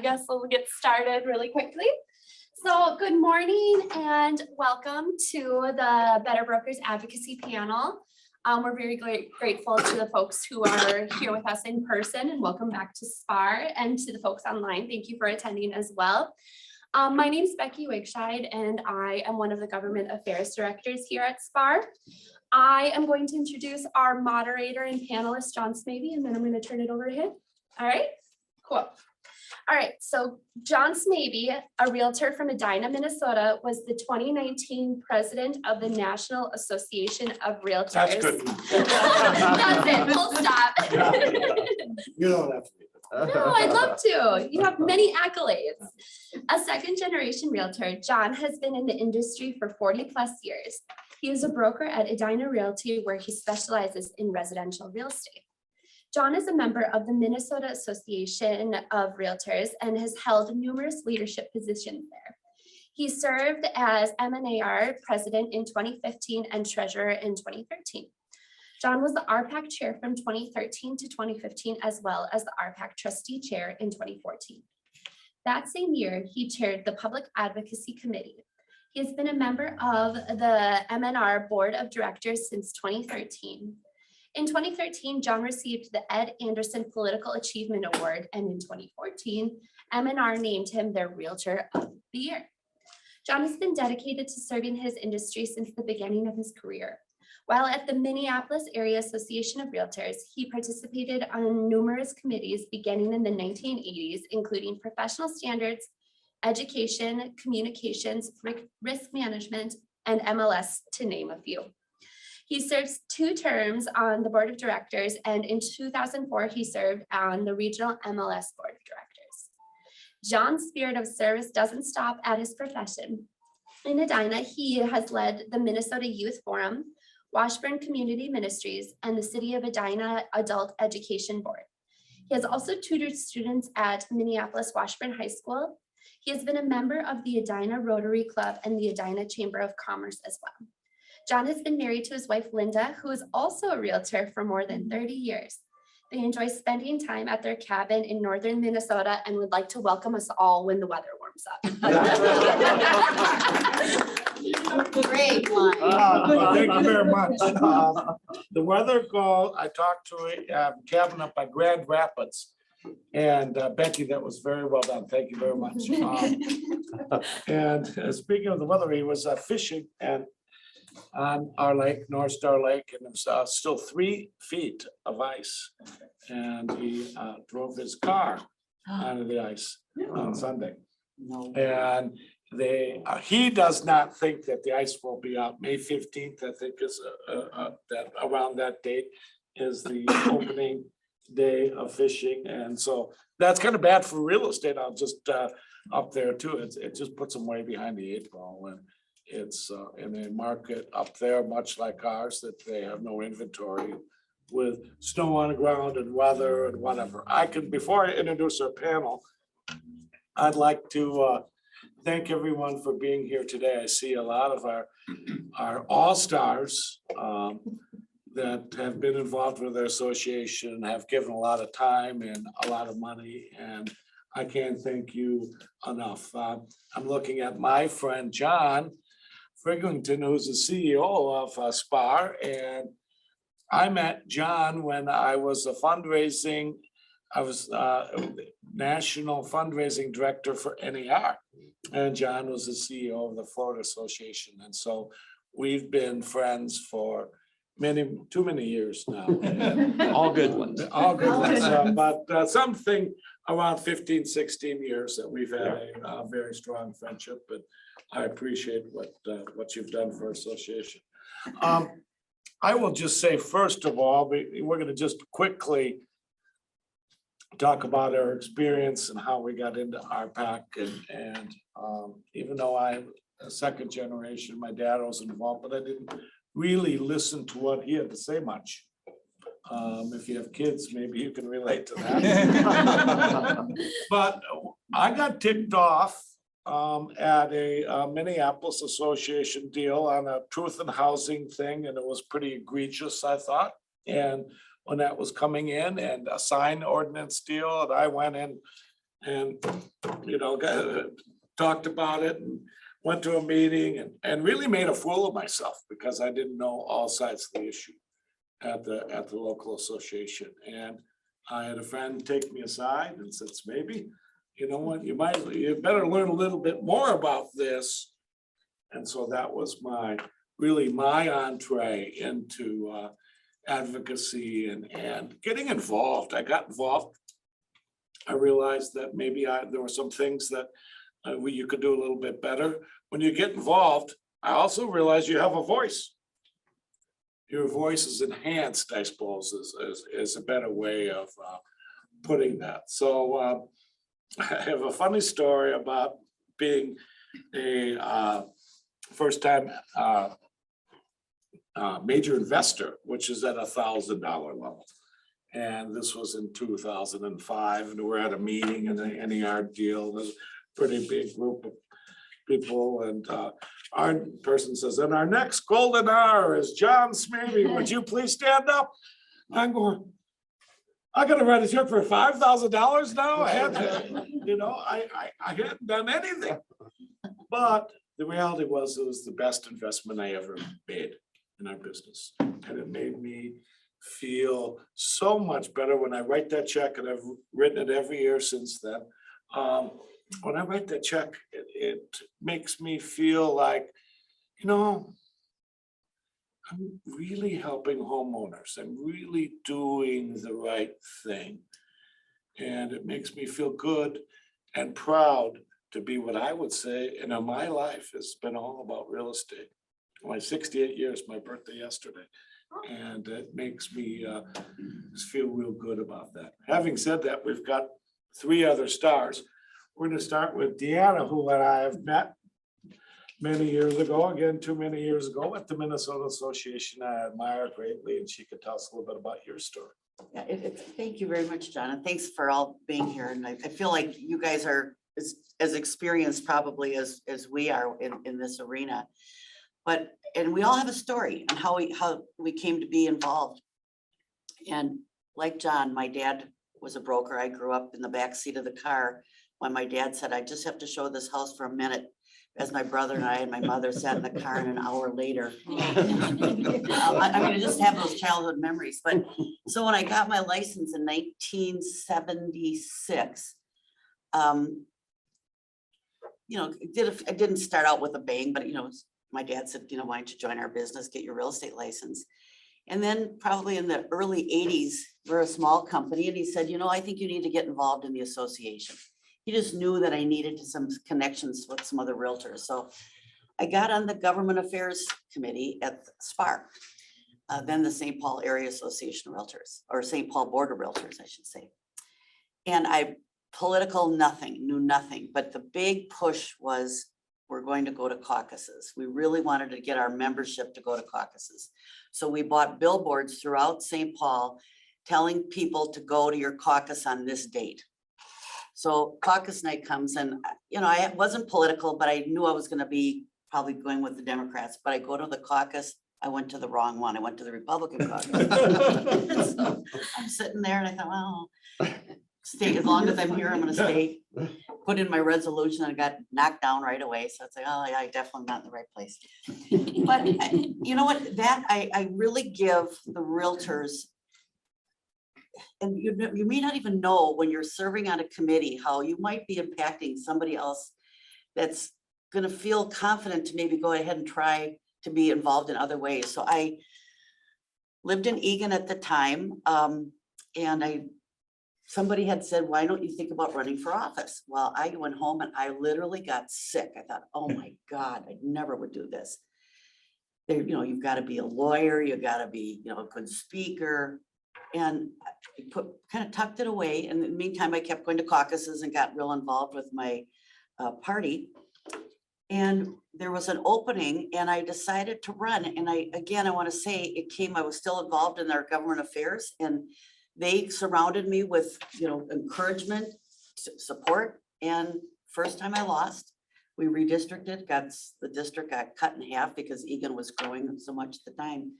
guess we'll get started really quickly. So good morning and welcome to the Better Brokers Advocacy panel. We're very grateful to the folks who are here with us in person, and welcome back to SPAAR, and to the folks online. Thank you for attending as well. My name is Becky Wigscheid, and I am one of the Government Affairs Directors here at SPAAR. I am going to introduce our moderator and panelist, John Smaby, and then I'm going to turn it over to him. All right, cool. All right, so John Smaby, a realtor from Edina, Minnesota, was the 2019 president of the National Association of Realtors. That's good. That's it, full stop. You don't have to. No, I'd love to. You have many accolades. A second generation realtor, John has been in the industry for 40 plus years. He is a broker at Edina Realty, where he specializes in residential real estate. John is a member of the Minnesota Association of Realtors and has held numerous leadership positions there. He served as NAR President in 2015 and Treasurer in 2013. John was the RPAC Chair from 2013 to 2015, as well as the RPAC Trustee Chair in 2014. That same year, he chaired the Public Advocacy Committee. He has been a member of the NAR Board of Directors since 2013. In 2013, John received the Ed Anderson Political Achievement Award, and in 2014, NAR named him their Realtor of the Year. John has been dedicated to serving his industry since the beginning of his career. While at the Minneapolis Area Association of Realtors, he participated on numerous committees beginning in the 1980s, including professional standards, education, communications, risk management, and MLS, to name a few. He serves 2 terms on the board of directors, and in 2004, he served on the regional MLS board of directors. John's spirit of service doesn't stop at his profession. In Edina, he has led the Minnesota Youth Forum, Washburn Community Ministries, and the City of Edina Adult Education Board. He has also tutored students at Minneapolis Washburn High School. He has been a member of the Edina Rotary Club and the Edina Chamber of Commerce as well. John has been married to his wife, Linda, who is also a realtor for more than 30 years. They enjoy spending time at their cabin in northern Minnesota and would like to welcome us all when the weather warms up. Great one. Thank you very much. The weather call, I talked to a cabin up by Grand Rapids. And Becky, that was very well done. Thank you very much. And speaking of the weather, he was fishing and on our lake, North Star Lake, and it was still 3 feet of ice. And he drove his car onto the ice on Sunday. And he does not think that the ice will be out. May 15th, I think, is that around that date is the opening day of fishing. And so that's kind of bad for real estate. I'll just up there too. It just puts them way behind the 8 ball when it's in a market up there, much like ours, that they have no inventory with snow on the ground and weather and whatever. Before I introduce our panel, I'd like to thank everyone for being here today. I see a lot of our all-stars that have been involved with their association, have given a lot of time and a lot of money, and I can't thank you enough. I'm looking at my friend, John Frigglington, who's the CEO of SPAAR, and I met John when I was national fundraising director for NAR, and John was the CEO of the Florida Association, and so we've been friends for too many years now. All good ones. All good ones. But something around 15, 16 years that we've had a very strong friendship, but I appreciate what you've done for our association. I will just say, first of all, we're going to just quickly talk about our experience and how we got into RPAC. And even though I'm a second generation, my dad was involved, but I didn't really listen to what he had to say much. If you have kids, maybe you can relate to that. But I got ticked off at a Minneapolis Association deal on a truth in housing thing, and it was pretty egregious, I thought. And when that was coming in, and a sign ordinance deal, and I went in and, talked about it and went to a meeting and really made a fool of myself because I didn't know all sides of the issue at the local association. And I had a friend take me aside and said, maybe, you know what, you better learn a little bit more about this. And so that was really my entree into advocacy and getting involved. I got involved. I realized that maybe there were some things that you could do a little bit better. When you get involved, I also realized you have a voice. Your voice is enhanced, I suppose, is a better way of putting that. So I have a funny story about being a first-time major investor, which is at $1,000 level. And this was in 2005, and we're at a meeting in the NAR deal. There's a pretty big group of people, and our person says, and our next golden hour is John Smaby. Would you please stand up? I'm going, I gotta write a check for $5,000 now. I hadn't done anything. But the reality was it was the best investment I ever made in our business. And it made me feel so much better when I write that check, and I've written it every year since then. When I write that check, it makes me feel like, I'm really helping homeowners. I'm really doing the right thing. And it makes me feel good and proud to be what I would say, my life has been all about real estate. My 68 years, my birthday yesterday. And it makes me just feel real good about that. Having said that, we've got 3 other stars. We're going to start with Deanna, who and I have met many years ago, again, too many years ago at the Minnesota Association. I admire greatly, and she could tell us a little bit about your story. Yeah, thank you very much, John, and thanks for all being here. And I feel like you guys are as experienced probably as we are in this arena. And we all have a story on how we came to be involved. And like John, my dad was a broker. I grew up in the back seat of the car when my dad said, I just have to show this house for a minute, as my brother and I and my mother sat in the car, and an hour later. I just have those childhood memories. But so when I got my license in 1976, I didn't start out with a bang, but my dad said, why don't you join our business, get your real estate license? And then probably in the early 80s, we're a small company, and he said, I think you need to get involved in the association. He just knew that I needed some connections with some other realtors. So I got on the Government Affairs Committee at SPAAR, then the St. Paul Area Association of Realtors, or St. Paul Board of Realtors, I should say. And knew nothing, but the big push was, we're going to go to caucuses. We really wanted to get our membership to go to caucuses. So we bought billboards throughout St. Paul telling people to go to your caucus on this date. So caucus night comes, and I wasn't political, but I knew I was going to be probably going with the Democrats. But I go to the caucus. I went to the wrong one. I went to the Republican caucus. So I'm sitting there, and I thought, well, stay as long as I'm here. I'm going to stay. Put in my resolution, and I got knocked down right away. So it's like, oh yeah, I definitely not in the right place. But you know what? That I really give the realtors. And you may not even know when you're serving on a committee how you might be impacting somebody else that's going to feel confident to maybe go ahead and try to be involved in other ways. So I lived in Eagan at the time, and somebody had said, why don't you think about running for office? Well, I went home and I literally got sick. I thought, oh my God, I never would do this. You've got to be a lawyer, you got to be, a good speaker. And I kind of tucked it away. And in the meantime, I kept going to caucuses and got real involved with my party. And there was an opening, and I decided to run. And I want to say I was still involved in their government affairs, and they surrounded me with, encouragement, support. And first time I lost, we redistricted, the district got cut in half because Eagan was growing so much at the time.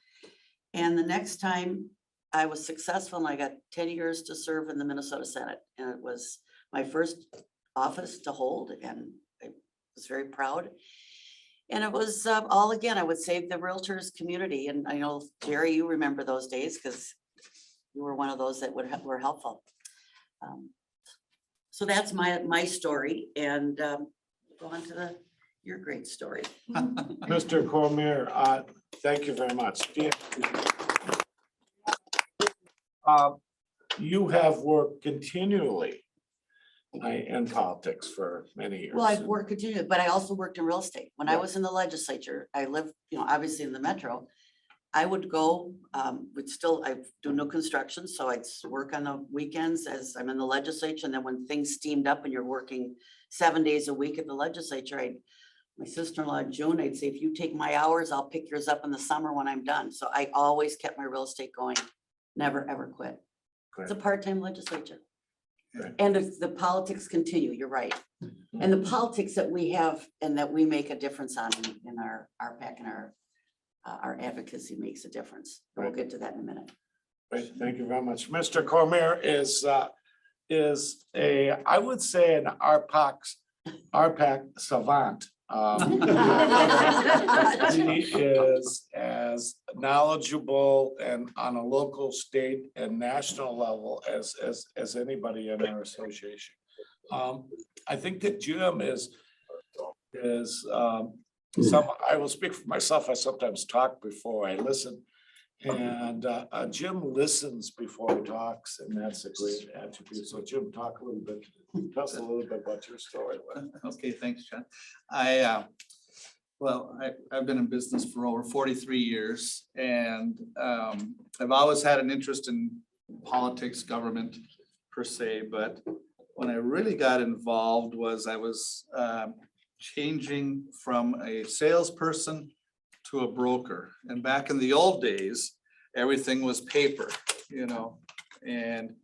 And the next time I was successful, and I got 10 years to serve in the Minnesota Senate. And it was my first office to hold, and I was very proud. And it was all, again, I would say the realtors community. And I know, Jerry, you remember those days because you were one of those that were helpful. So that's my story, and go on to your great story. Mr. Cormier, thank you very much. You have worked continually in politics for many years. Well, I've worked continually, but I also worked in real estate. When I was in the legislature, I lived, obviously in the metro. I would go, I do no construction, so I'd work on the weekends as I'm in the legislature. And then when things steamed up and you're working 7 days a week at the legislature, my sister-in-law, June, I'd say, if you take my hours, I'll pick yours up in the summer when I'm done. So I always kept my real estate going, never, ever quit. It's a part-time legislature. Great. And if the politics continue, you're right. And the politics that we have and that we make a difference on in our RPAC and our advocacy makes a difference. We'll get to that in a minute. Great, thank you very much. Mr. Cormier is I would say an RPAC savant. He is as knowledgeable and on a local, state, and national level as anybody in our association. I think that Jim is I will speak for myself. I sometimes talk before I listen, and Jim listens before he talks, and that's a great attribute. So Jim, tell us a little bit about your story. Okay, thanks, John. I've been in business for over 43 years, and I've always had an interest in politics, government per se, but when I really got involved was I was changing from a salesperson to a broker. And back in the old days, everything was paper, and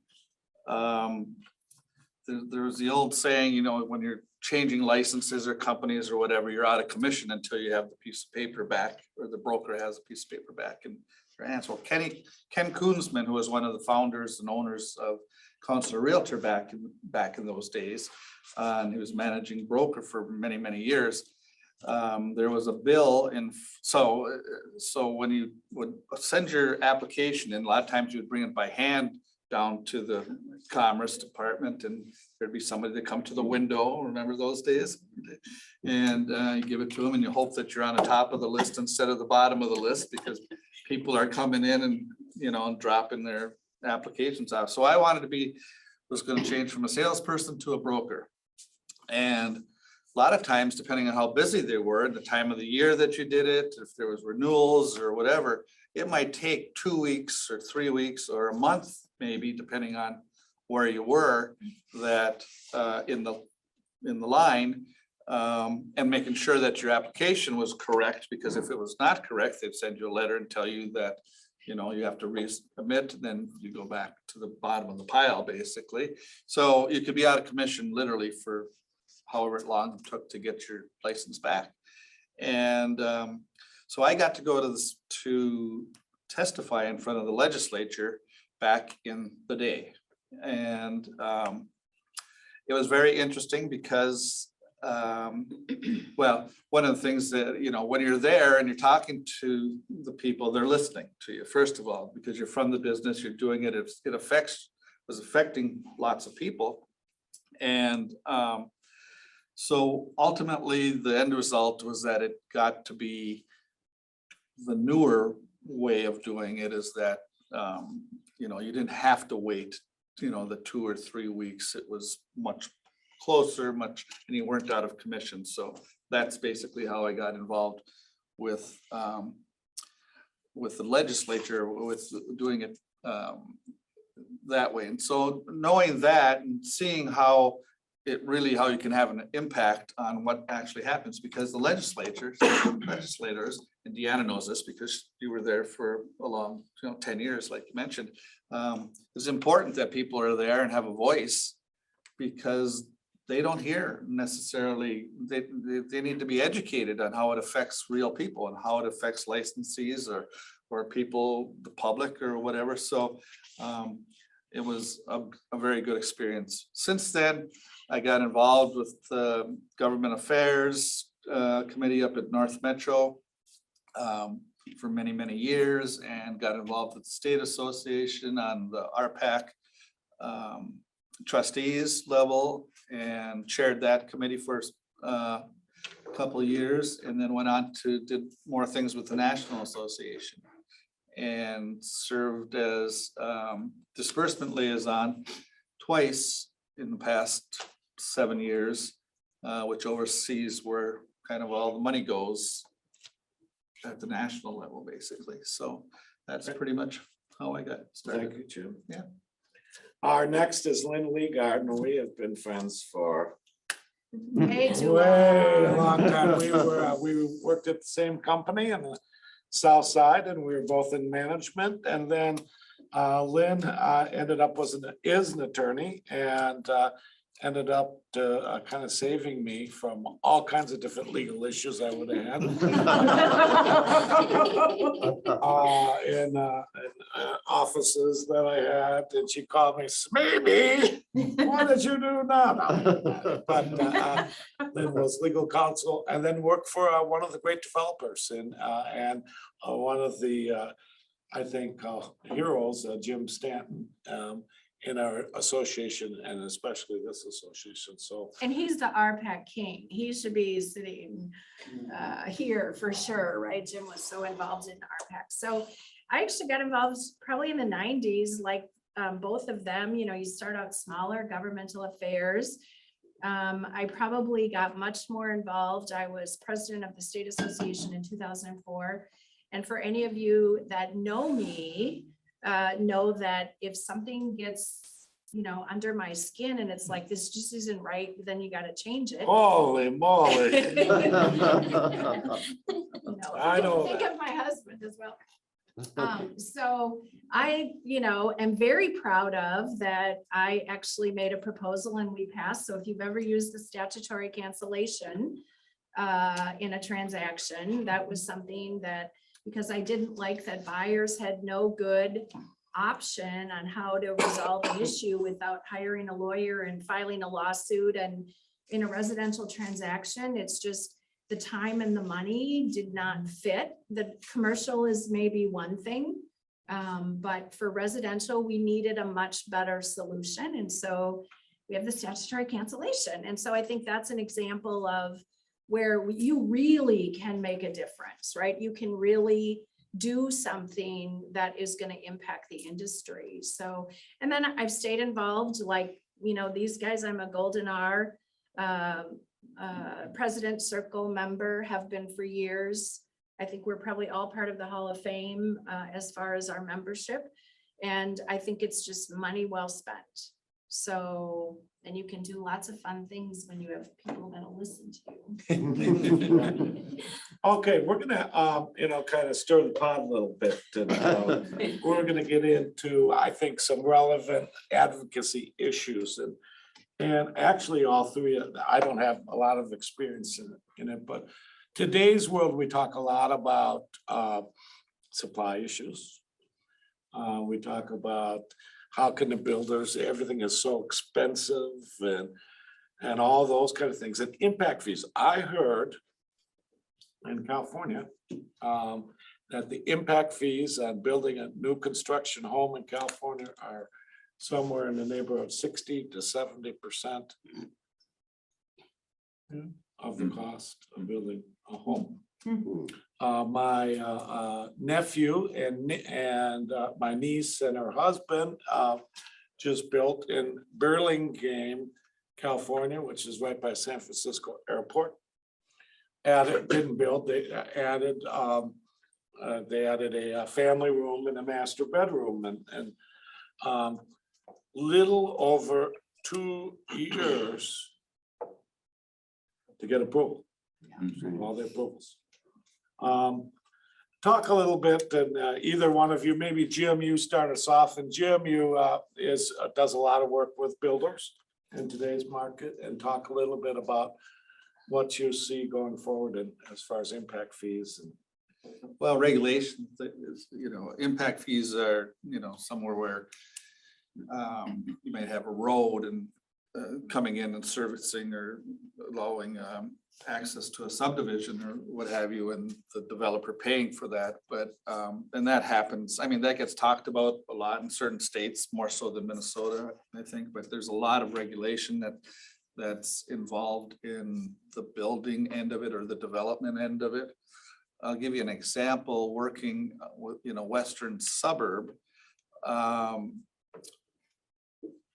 there was the old saying, when you're changing licenses or companies or whatever, you're out of commission until you have the piece of paper back, or the broker has a piece of paper back. And well, Ken Koonsman, who was one of the founders and owners of Counselor Realtor back in those days, and he was managing broker for many, many years. There was a bill so when you would send your application in, a lot of times you would bring it by hand down to the Commerce Department, and there'd be somebody that come to the window, remember those days? And you give it to them and you hope that you're on the top of the list instead of the bottom of the list, because people are coming in and, and dropping their applications off. So I was going to change from a salesperson to a broker. And a lot of times, depending on how busy they were, the time of the year that you did it, if there was renewals or whatever, it might take 2 weeks or 3 weeks or a month, maybe, depending on where you were, that in the line, and making sure that your application was correct, because if it was not correct, they'd send you a letter and tell you that you have to resubmit, and then you go back to the bottom of the pile, basically. So you could be out of commission literally for however long it took to get your license back. And so I got to go to testify in front of the legislature back in the day. And it was very interesting because one of the things that, when you're there and you're talking to the people, they're listening to you, first of all, because you're from the business, you're doing it, was affecting lots of people. And so ultimately the end result was that it got to be the newer way of doing it, is that, you didn't have to wait, the 2 or 3 weeks. It was much closer, and you weren't out of commission. So that's basically how I got involved with the legislature, with doing it that way. And so knowing that and seeing how you can have an impact on what actually happens, because the legislators, and Deanna knows this because you were there for a long, 10 years, like you mentioned. It's important that people are there and have a voice, because they don't hear necessarily, they need to be educated on how it affects real people and how it affects licensees or people, the public or whatever. So it was a very good experience. Since then, I got involved with the Government Affairs Committee up at North Metro for many, many years, and got involved with the State Association on the RPAC trustees level, and chaired that committee for a couple of years, and then went on to did more things with the National Association, and served as disbursement liaison twice in the past 7 years, which oversees where kind of all the money goes at the national level, basically. So that's pretty much how I got started. Thank you, Jim. Yeah. Our next is Lynn Leegard, and we have been friends for Way too way a long. long time. We worked at the same company in the south side, and we were both in management. And then Lynn ended up is an attorney, and ended up kind of saving me from all kinds of different legal issues I would have had. In offices that I had, and she called me, Smaby, what did you do now? No. But Lynn was legal counsel, and then worked for one of the great developers, and one of the I think heroes, Jim Stanton, in our association, and especially this association. So And he's the RPAC king. He should be sitting here for sure, right? Jim was so involved in RPAC. So I actually got involved probably in the 90s, like both of them. You know, you start out smaller, governmental affairs. I probably got much more involved. I was president of the State Association in 2004. And for any of you that know me, know that if something gets, you know, under my skin and it's like, this just isn't right, then you got to change it. holy moly. You know, I know think that. of my husband as well. So I, you know, am very proud of that. I actually made a proposal and we passed. So if you've ever used the statutory cancellation in a transaction, that was something that, because I didn't like that buyers had no good option on how to resolve an issue without hiring a lawyer and filing a lawsuit. And in a residential transaction, it's just the time and the money did not fit. The commercial is maybe one thing, but for residential, we needed a much better solution. And so we have the statutory cancellation. And so I think that's an example of where you really can make a difference, right? You can really do something that is going to impact the industry. So, and then I've stayed involved, like, you know, these guys, I'm a Golden R President Circle member, have been for years. I think we're probably all part of the Hall of Fame as far as our membership. And I think it's just money well spent. So, and you can do lots of fun things when you have people that'll listen to you. Okay, we're gonna, you know, kind of stir the pot a little bit, and we're gonna get into, I think, some relevant advocacy issues, and actually all three, I don't have a lot of experience in it, but today's world, we talk a lot about supply issues. We talk about how can the builders, everything is so expensive, and all those kind of things, and impact fees. I heard in California that the impact fees on building a new construction home in California are somewhere in the neighborhood of 60 to 70% of the cost of building a home. My nephew and my niece and her husband just built in Burlingame, California, which is right by San Francisco Airport. Didn't build, they added a family room and a master bedroom, and little over 2 years to get approval, all the approvals. Talk a little bit, and either one of you, maybe Jim, you start us off, and Jim, you does a lot of work with builders in today's market, and talk a little bit about what you see going forward and as far as impact fees. And Well, regulation is, you know, impact fees are, you know, somewhere where You might have a road and coming in and servicing or allowing access to a subdivision or what have you, and the developer paying for that. But and that happens. I mean, that gets talked about a lot in certain states, more so than Minnesota, I think. But there's a lot of regulation that's involved in the building end of it or the development end of it. I'll give you an example. Working with, western suburb of,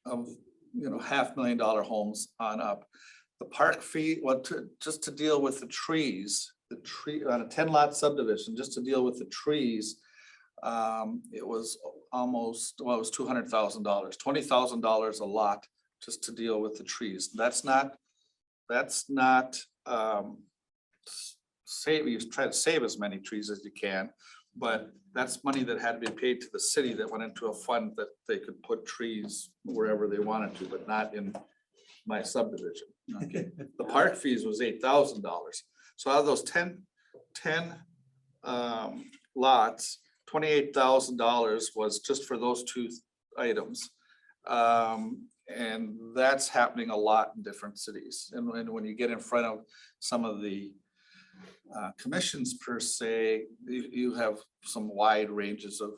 $500,000 homes on up. The park fee, just to deal with the trees, on a 10-lot subdivision, just to deal with the trees, it was almost, it was $200,000, $20,000 a lot just to deal with the trees. That's not you try to save as many trees as you can, but that's money that had to be paid to the city that went into a fund that they could put trees wherever they wanted to, but not in my subdivision. Okay. The park fees was $8,000. So out of those 10 lots, $28,000 was just for those two items. And that's happening a lot in different cities. And when you get in front of some of the commissions per se, you have some wide ranges of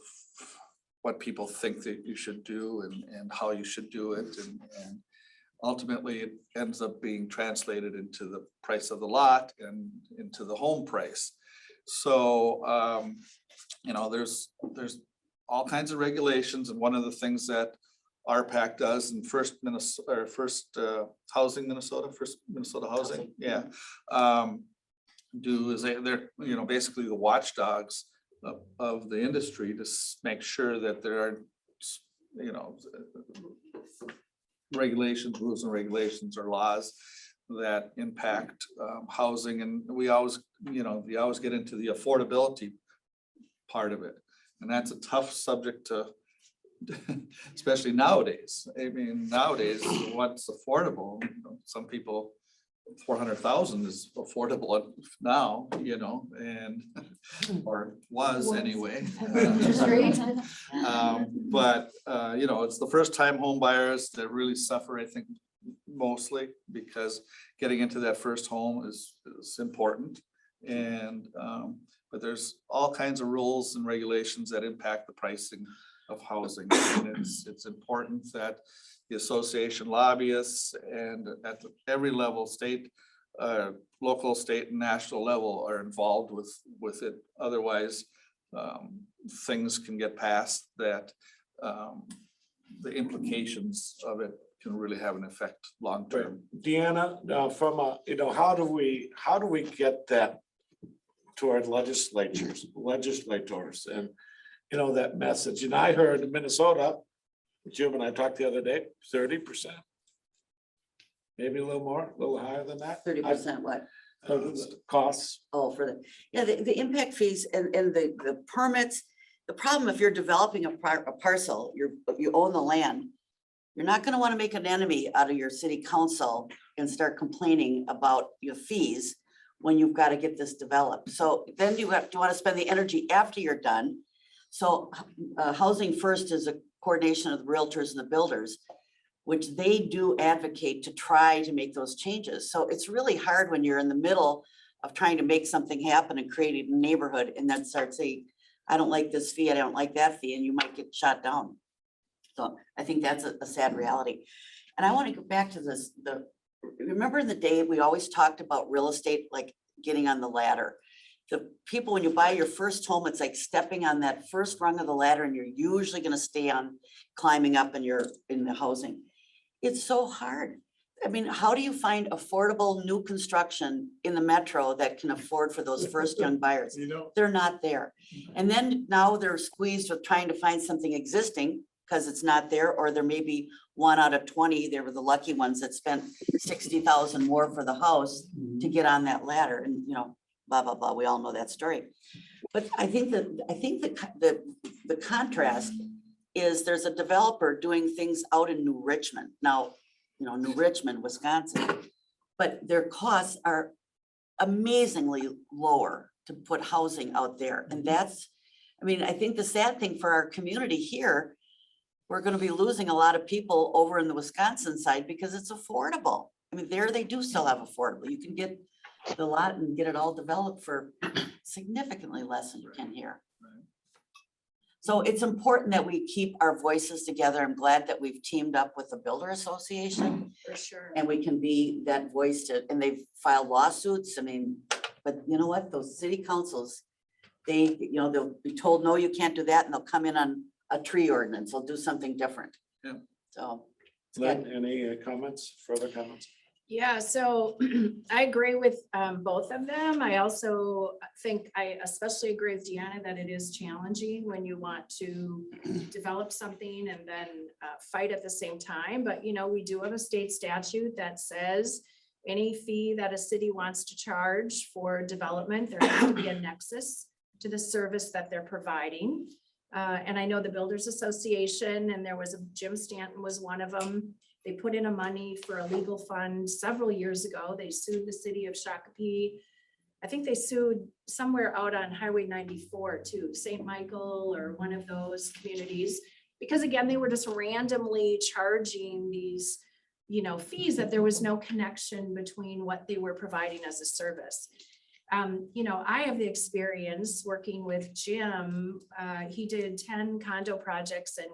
what people think that you should do and how you should do it. And ultimately it ends up being translated into the price of the lot and into the home price. So, there's all kinds of regulations. And one of the things that RPAC does in first Minnesota housing. Yeah. Do is they're basically the watchdogs of the industry to make sure that there are regulations, rules and regulations or laws that impact housing. And we always get into the affordability part of it, and that's a tough subject to especially nowadays. I mean, nowadays what's affordable, some people 400,000 is affordable now, and or was anyway. But it's the first time home buyers that really suffer, I think, mostly because getting into that first home is important. And but there's all kinds of rules and regulations that impact the pricing of housing. And it's important that the association lobbyists and at every level, state, local, state, and national level are involved with it. Otherwise, things can get passed that the implications of it can really have an effect long term. Deanna, from how do we get that to our legislators, and that message? And I heard in Minnesota, Jim and I talked the other day, 30%, maybe a little more, a little higher than that. 30% what? Costs. Oh, the impact fees and the permits. The problem, if you're developing a parcel, you own the land, you're not going to want to make an enemy out of your city council and start complaining about your fees when you've got to get this developed. So then you want to spend the energy after you're done. So Housing First is a coordination of the realtors and the builders, which they do advocate to try to make those changes. So it's really hard when you're in the middle of trying to make something happen and create a neighborhood and then start saying, I don't like this fee, I don't like that fee, and you might get shot down. So I think that's a sad reality. And I want to go back to this. Remember in the day, we always talked about real estate, like getting on the ladder. The people, when you buy your first home, it's like stepping on that first rung of the ladder, and you're usually going to stay on climbing up in the housing. It's so hard. I mean, how do you find affordable new construction in the metro that can afford for those first young buyers? They're not there. And then now they're squeezed with trying to find something existing because it's not there, or there may be 1 out of 20. They were the lucky ones that spent $60,000 more for the house to get on that ladder, and blah, blah, blah. We all know that story. But I think the contrast is there's a developer doing things out in New Richmond. Now, New Richmond, Wisconsin, but their costs are amazingly lower to put housing out there. And I think the sad thing for our community here we're gonna be losing a lot of people over in the Wisconsin side because it's affordable. I mean, there they do still have affordable. You can get the lot and get it all developed for significantly less than you can here. So it's important that we keep our voices together. I'm glad that we've teamed up with the Builder Association For sure. and we can be that voice to, and they've filed lawsuits. I mean, but you know what? Those city councils, they, you know, they'll be told, no, you can't do that. And they'll come in on a tree ordinance. They'll do something different. Yeah. So. it's Lynn, good. any comments, further comments? Yeah, so I agree with both of them. I also think I especially agree with Deanna that it is challenging when you want to develop something and then fight at the same time. But, you know, we do have a state statute that says any fee that a city wants to charge for development, there has to be a nexus to the service that they're providing. And I know the Builders Association, and there was Jim Stanton was one of them. They put in a money for a legal fund several years ago. They sued the city of Shakopee. I think they sued somewhere out on Highway 94 too, St. Michael or one of those communities. Because again, they were just randomly charging these, you know, fees that there was no connection between what they were providing as a service. You know, I have the experience working with Jim. He did 10 condo projects in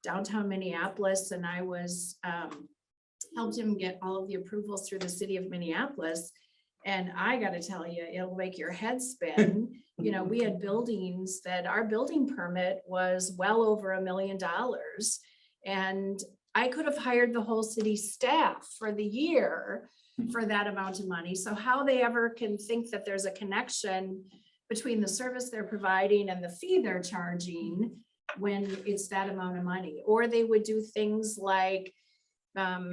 downtown Minneapolis, and I was helped him get all of the approvals through the city of Minneapolis. And I got to tell you, it'll make your head spin. You know, we had buildings that our building permit was well over $1 million. And I could have hired the whole city staff for the year for that amount of money. So how they ever can think that there's a connection between the service they're providing and the fee they're charging when it's that amount of money. Or they would do things like,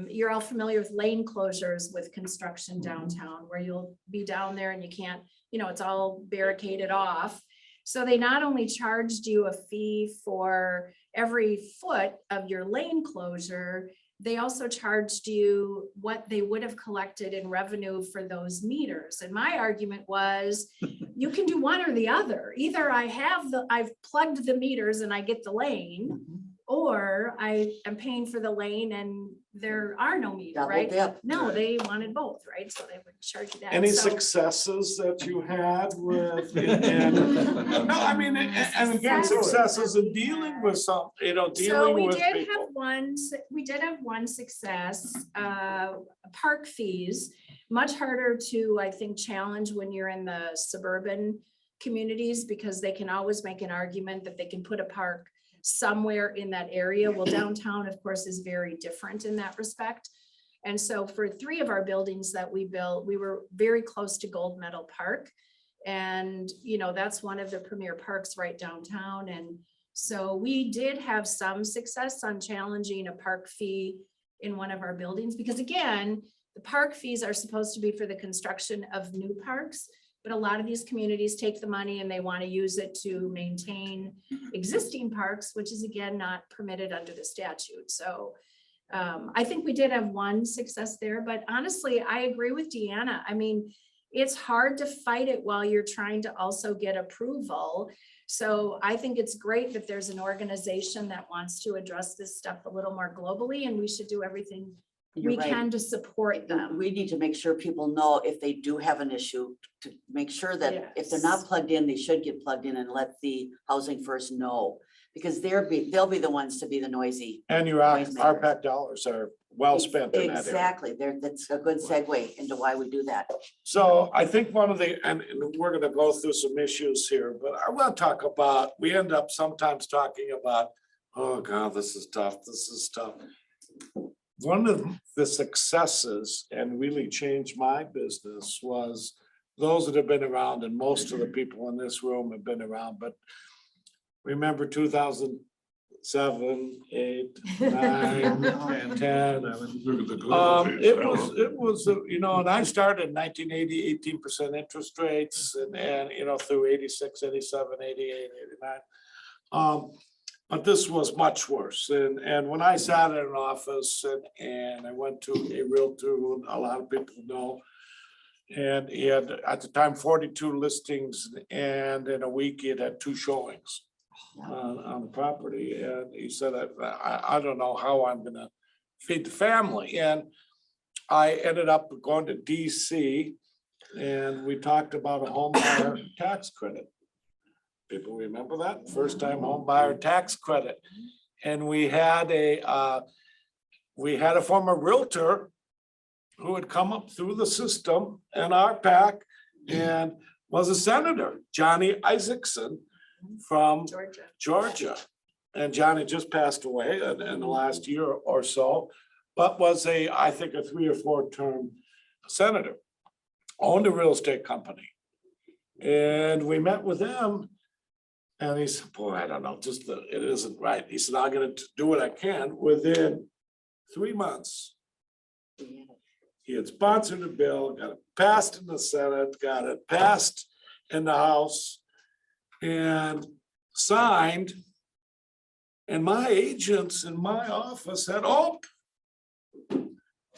you're all familiar with lane closures with construction downtown, where you'll be down there and you can't, you know, it's all barricaded off. So they not only charged you a fee for every foot of your lane closure, they also charged you what they would have collected in revenue for those meters. And my argument was, you can do one or the other. Either I've plugged the meters and I get the lane, or I am paying for the lane and there are no meters, Double right? dip. No, they wanted both, right? So they would charge you that. Any So- successes that you had with, and, no, I mean, and Yes. successes in dealing with some, you know, So dealing we with did people. have one success, park fees, much harder to, I think, challenge when you're in the suburban communities, because they can always make an argument that they can put a park somewhere in that area. Well, downtown, of course, is very different in that respect. And so for 3 of our buildings that we built, we were very close to Gold Medal Park. And, you know, that's one of the premier parks right downtown. And so we did have some success on challenging a park fee in one of our buildings, because again, the park fees are supposed to be for the construction of new parks. But a lot of these communities take the money and they want to use it to maintain existing parks, which is again, not permitted under the statute. So I think we did have one success there, but honestly, I agree with Deanna. I mean, it's hard to fight it while you're trying to also get approval. So I think it's great that there's an organization that wants to address this stuff a little more globally, and we should do everything You're we right. can to support them. We need to make sure people know if they do have an issue, to make sure that if they're not Yes. plugged in, they should get plugged in and let the Housing First know. Because they'll be the ones to be the noisy. And your RPAC dollars are well spent in that area. Exactly. That's a good segue into why we do that. So I think one of the, and we're gonna go through some issues here, but I want to talk about, we end up sometimes talking about, oh God, this is tough, this is tough. One of the successes, and really changed my business, was those that have been around, and most of the people in this room have been around, but remember 2007, 8, 9, 10. It was, you know, and I started in 1980, 18% interest rates, and, you know, through 86, 87, 88, 89. But this was much worse. And when I sat in an office and I went to a realtor who a lot of people know, and he had, at the time, 42 listings, and in a week he had 2 showings. on the property. And he said, I don't know how I'm gonna feed the family. And I ended up going to DC and we talked about a home buyer tax credit. People remember that? First time home buyer tax credit. And we had a former realtor who had come up through the system in our PAC and was a senator, Johnny Isaacson from Georgia. And Johnny just passed away in the last year or so, but was I think a 3 or 4 term senator, owned a real estate company. And we met with him and he said, boy, I don't know, it isn't right. He said, I'm gonna do what I can. Within 3 months, he had sponsored a bill, got it passed in the Senate, got it passed in the House and signed. And my agents in my office said, oh,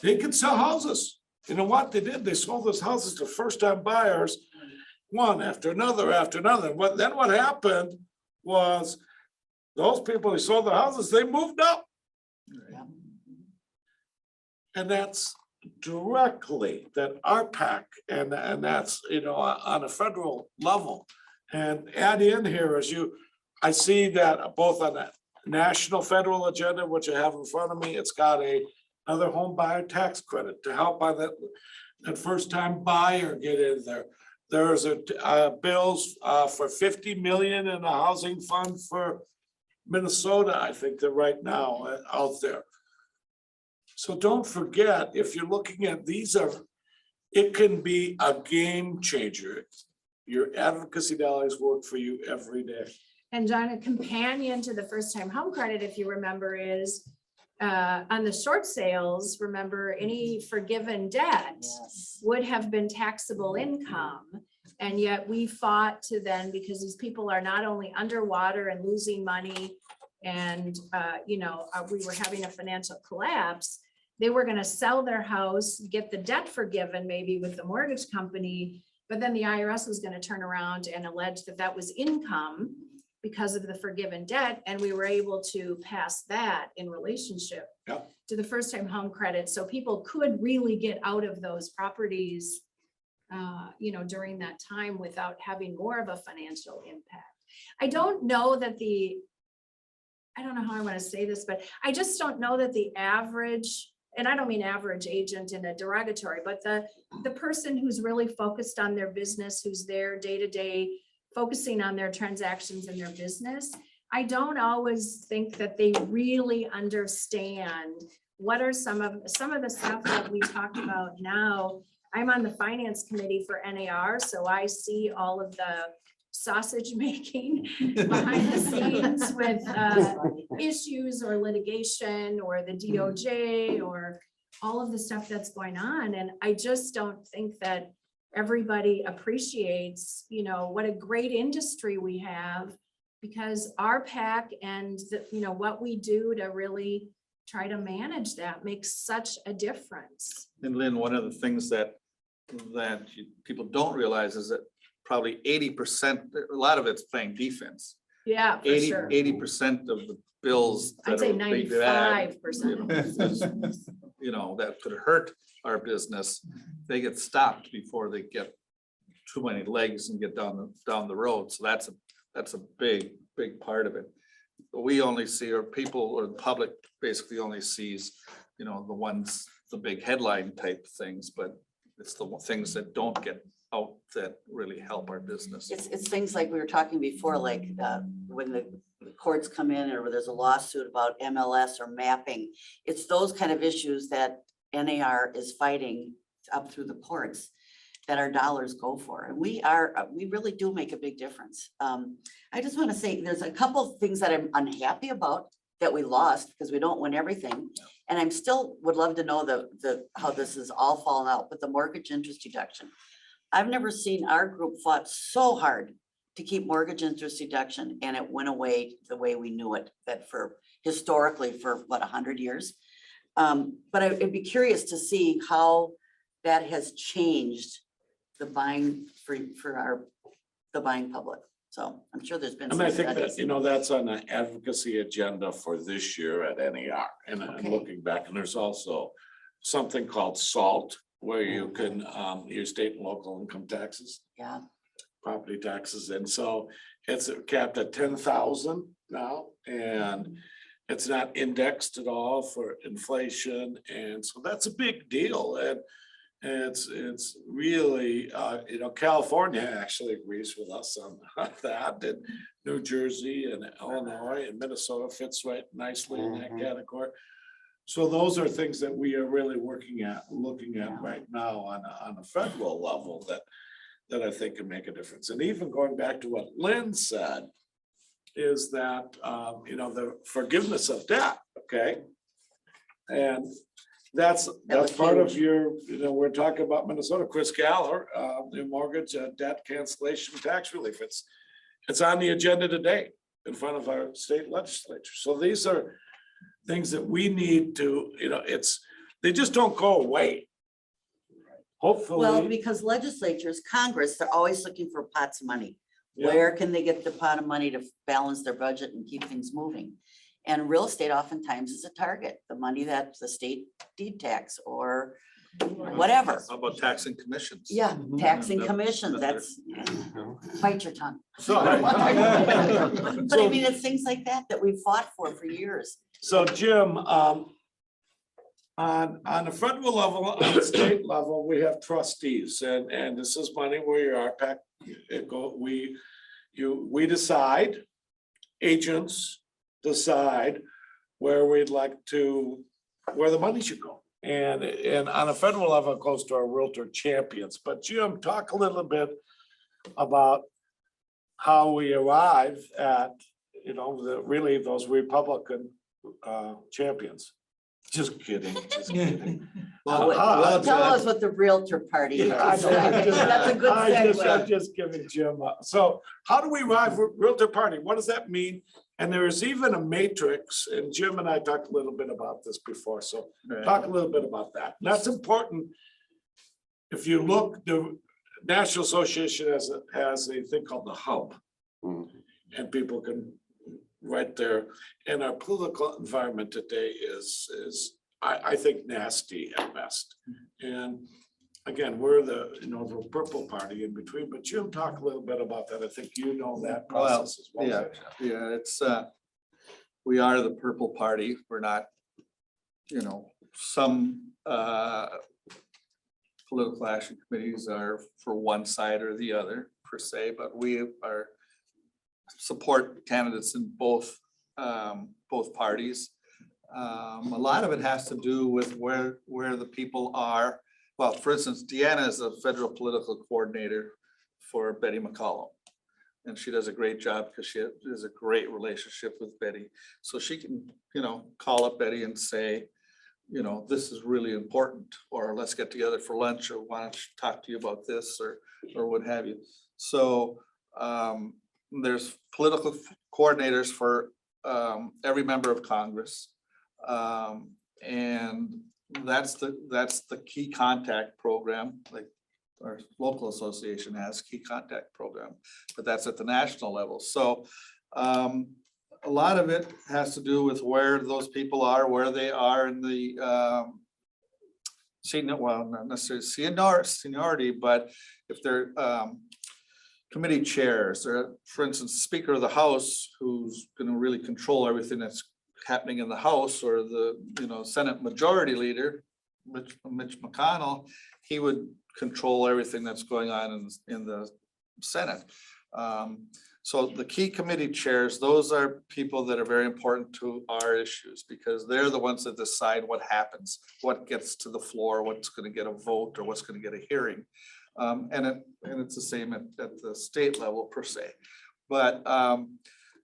they could sell houses. You know what they did? They sold those houses to first-time buyers, one after another after another. Then what happened was those people who sold the houses, they moved up. And that's directly that our PAC, and that's, you know, on a federal level. And add in here I see that both on the national federal agenda, which I have in front of me, it's got another home buyer tax credit to help on that first time buyer get in there. There's bills for 50 million in a housing fund for Minnesota, I think they're right now out there. So don't forget, if you're looking at it can be a game changer. Your advocacy dollars work for you every day. And John, a companion to the first time home credit, if you remember, is on the short sales, remember, any forgiven debt would have been taxable income. And yet we fought to then, because these people are not only underwater and losing money and, we were having a financial collapse, they were going to sell their house, get the debt forgiven, maybe with the mortgage company, but then the IRS was going to turn around and allege that that was income because of the forgiven debt. And we were able to pass that in relationship to the first time home credit. So people could really get out of those properties, during that time without having more of a financial impact. I don't know how I want to say this, but I just don't know that the average, and I don't mean average agent in a derogatory, but the person who's really focused on their business, who's there day to day, focusing on their transactions in their business, I don't always think that they really understand what are some of the stuff that we talk about now. I'm on the finance committee for NAR, so I see all of the sausage making behind the scenes with issues or litigation or the DOJ or all of the stuff that's going on. And I just don't think that everybody appreciates, what a great industry we have, because our PAC and what we do to really try to manage that makes such a difference. And Lynn, one of the things that people don't realize is that probably 80%, a lot of it's playing defense. Yeah, for sure. 80% of the bills. I'd say 95%. That could hurt our business. They get stopped before they get too many legs and get down the road. So that's a big part of it. But we only see, or people or the public basically only sees, the big headline type things, but it's the things that don't get out that really help our business. It's things like we were talking before, like when the courts come in or there's a lawsuit about MLS or mapping. It's those kind of issues that NAR is fighting up through the courts that our dollars go for. And we really do make a big difference. I just want to say there's a couple of things that I'm unhappy about that we lost because we don't win everything. And I'm still would love to know how this is all fallen out, but the mortgage interest deduction. I've never seen our group fought so hard to keep mortgage interest deduction, and it went away the way we knew it, that for historically for 100 years. But I'd be curious to see how that has changed the buying for the buying public. So I'm sure there's been And some I think that, studies. you know, that's on the advocacy agenda for this year at NAR. And I'm Okay. looking back, and there's also something called SALT, where you can, your state and local income taxes, Yeah, property taxes. And so it's capped at 10,000 now, and it's not indexed at all for inflation. And so that's a big deal. And it's really, you know, California actually agrees with us on that, and New Jersey and Illinois and Minnesota fits right nicely in that category. So those are things that we are really looking at right now on a federal level that I think can make a difference. And even going back to what Lynn said, is that, you know, the forgiveness of debt, okay? And that's was part of huge. your, you know, we're talking about Minnesota, Chris Galler, the mortgage debt cancellation tax relief. It's on the agenda today in front of our state legislature. So these are things that we need to, you know, they just don't go away. well, Hopefully, because legislatures, Congress, they're always looking for pots of money. Yeah. Where can they get the pot of money to balance their budget and keep things moving? And real estate oftentimes is a target, the money that the state deed tax or whatever. How about taxing commissions? Yeah, taxing Yeah. commissions, that's, bite your tongue. so, But I mean, it's things like that we fought for years. so Jim, on the federal level, on the state level, we have trustees, and this is money where you are, we decide, agents decide where we'd like to, where the money should go. And on a federal level, it goes to our Realtor champions. But Jim, talk a little bit about how we arrive at, you know, really those Republican champions. Just kidding, just kidding. Tell us what the Realtor Party is. Yeah, I know, That's a good I'm segue. just giving Jim up. So how do we arrive at Realtor Party? What does that mean? And there is even a matrix, and Jim and I talked a little bit about this before, so talk a little bit about that. And that's important. If you look, the National Association has a thing called the Hub. And people can write there, and our political environment today is I think nasty at best. And again, we're the, you know, the purple party in between, but Jim, talk a little bit about that. I think you know that process as well. Yeah, it's, we are the purple party. We're not, you know, some political action committees are for one side or the other per se, but we are support candidates in both parties. A lot of it has to do with where the people are. Well, for instance, Deanna is a federal political coordinator for Betty McCollum. And she does a great job because she has a great relationship with Betty. So she can, you know, call up Betty and say, you know, this is really important, or let's get together for lunch, or why don't you talk to you about this, or what have you. So there's political coordinators for every member of Congress. And that's the key contact program, like our local association has key contact program, but that's at the national level. So a lot of it has to do with where those people are, where they are in the well, not necessarily seniority, but if they're committee chairs, or for instance, Speaker of the House, who's going to really control everything that's happening in the House, or the, you know, Senate Majority Leader, Mitch McConnell, he would control everything that's going on in the Senate. So the key committee chairs, those are people that are very important to our issues, because they're the ones that decide what happens, what gets to the floor, what's going to get a vote, or what's going to get a hearing. And it's the same at the state level per se. But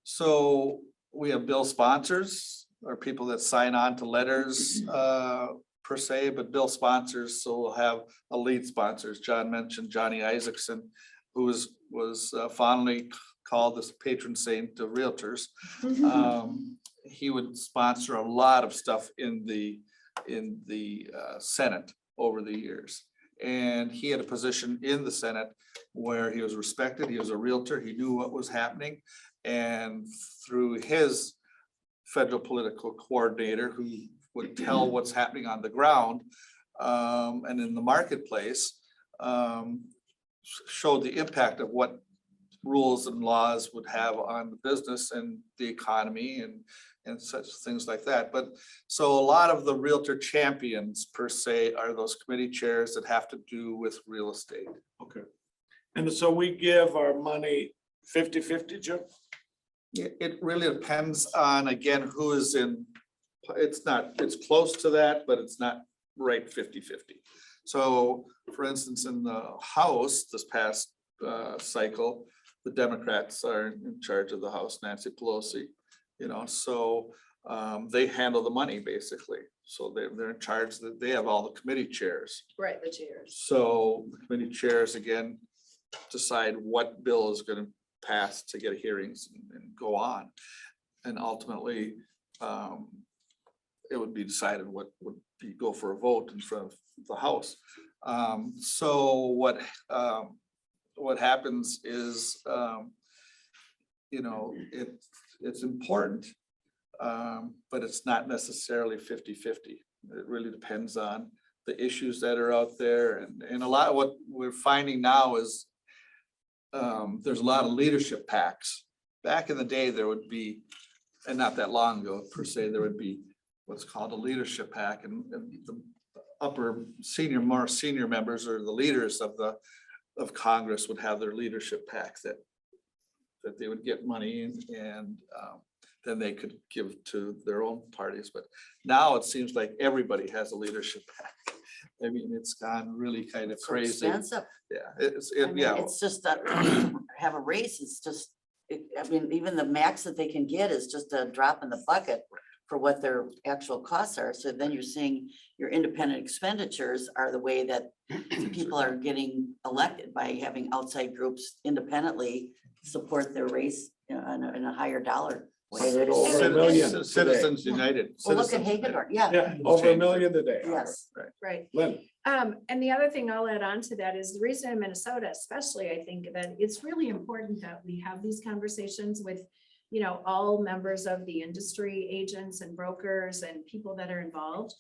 so we have bill sponsors, or people that sign on to letters per se, but bill sponsors, so we'll have a lead sponsors. John mentioned Johnny Isaacson, who was fondly called the patron saint of realtors. He would sponsor a lot of stuff in the Senate over the years. And he had a position in the Senate where he was respected. He was a realtor. He knew what was happening. And through his federal political coordinator, who would tell what's happening on the ground and in the marketplace, showed the impact of what rules and laws would have on the business and the economy and such things like that. But so a lot of the realtor champions per se are those committee chairs that have to do with real estate. Okay. And so we give our money 50-50, Jim? It really depends on, again, who is in, it's close to that, but it's not right 50-50. So for instance, in the House this past cycle, the Democrats are in charge of the House, Nancy Pelosi, so they handle the money basically. So they're in charge, that they have all the committee chairs. Right, the chairs. So the committee chairs again decide what bill is going to pass to get hearings and go on. And ultimately, it would be decided what would go for a vote in front of the House. So what happens is, it's important, but it's not necessarily 50-50. It really depends on the issues that are out there. And a lot of what we're finding now is there's a lot of leadership packs. Back in the day, there would be, and not that long ago per se, there would be what's called a leadership pack, and the more senior members or the leaders of Congress would have their leadership pack that they would get money and then they could give to their own parties. But now it seems like everybody has a leadership pack. I mean, it's gone really kind of So crazy. expensive. Yeah, It's just that have a race. It's just, even the max that they can get is just a drop in the bucket for what their actual costs are. So then you're seeing your independent expenditures are the way that people are getting elected by having outside groups independently support their race in a higher dollar way. Over a million today. Citizens United. Well, look at Citizens United. Hagedorn, yeah, Yeah, over a million today. yes. Right. Lynn, And the other thing I'll add on to that is the reason in Minnesota, especially, I think that it's really important that we have these conversations with, all members of the industry, agents and brokers and people that are involved,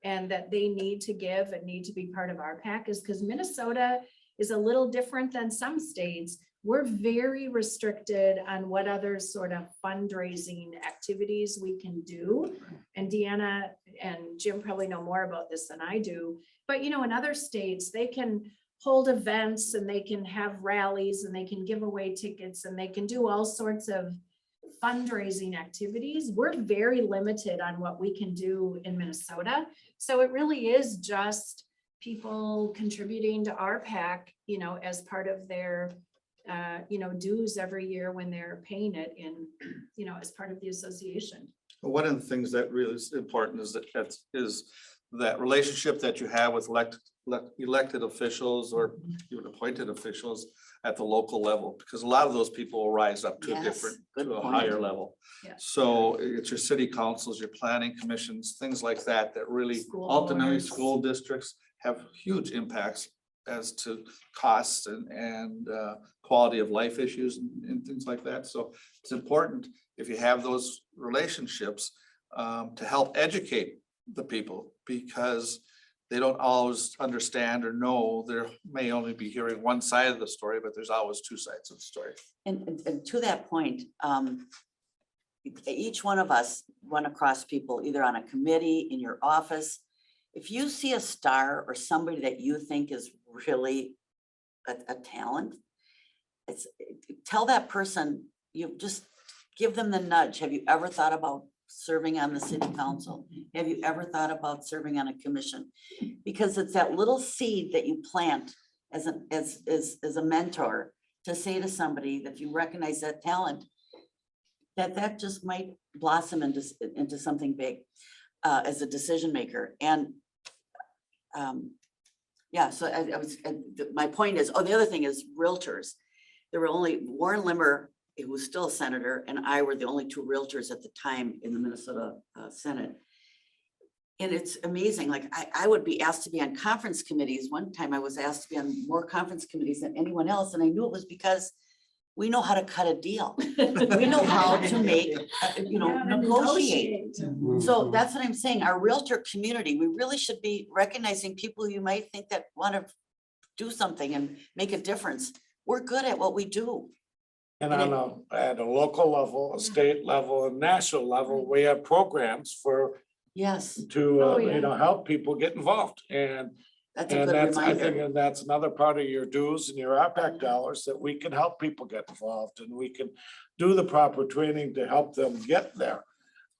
and that they need to give and need to be part of our pack, is because Minnesota is a little different than some states. We're very restricted on what other sort of fundraising activities we can do. And Deanna and Jim probably know more about this than I do. But in other states, they can hold events and they can have rallies and they can give away tickets and they can do all sorts of fundraising activities. We're very limited on what we can do in Minnesota. So it really is just people contributing to our PAC, as part of their dues every year when they're paying it in, as part of the association. One of the things that really is important is that relationship that you have with elected officials or even appointed officials at the local level, because a lot of those people will rise up to a Yes, good to a point. higher level. Yeah. So it's your city councils, your planning commissions, things like that really School ultimately boards. school districts have huge impacts as to costs and quality of life issues and things like that. So it's important if you have those relationships to help educate the people, because they don't always understand or know. They may only be hearing one side of the story, but there's always two sides of the story. And to that point, each one of us run across people either on a committee, in your office. If you see a star or somebody that you think is really a talent, tell that person, you just give them the nudge. Have you ever thought about serving on the city council? Have you ever thought about serving on a commission? Because it's that little seed that you plant as a mentor to say to somebody that if you recognize that talent, that just might blossom into something big as a decision maker. And my point is, the other thing is realtors. There were only Warren Limmer, who was still a senator, and I were the only two realtors at the time in the Minnesota Senate. And it's amazing, like I would be asked to be on conference committees. One time I was asked to be on more conference committees than anyone else, and I knew it was because we know how to cut a deal. We know how to make, negotiate. So that's what I'm saying, our realtor community, we really should be recognizing people you might think that want to do something and make a difference. We're good at what we do. And at a local level, a state level, and national level, we have programs Yes, to, Oh, yeah. help people get involved. And that's a good I think, reminder. and that's another part of your dues and your RPAC dollars, that we can help people get involved and we can do the proper training to help them get there.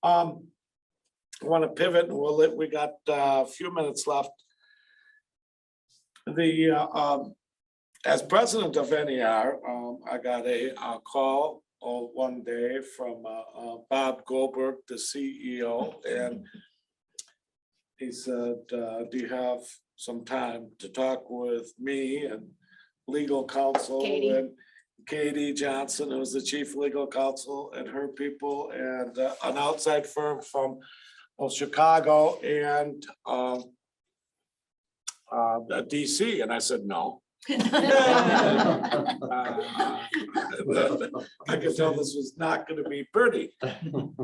I want to pivot, and we got a few minutes left. As president of NAR, I got a call one day from Bob Goldberg, the CEO, and he said, do you have some time to talk with me and legal counsel Katie. and Katie Johnson, who's the chief legal counsel, and her people, and an outside firm from Chicago and DC? And I said, no. I could tell this was not going to be pretty.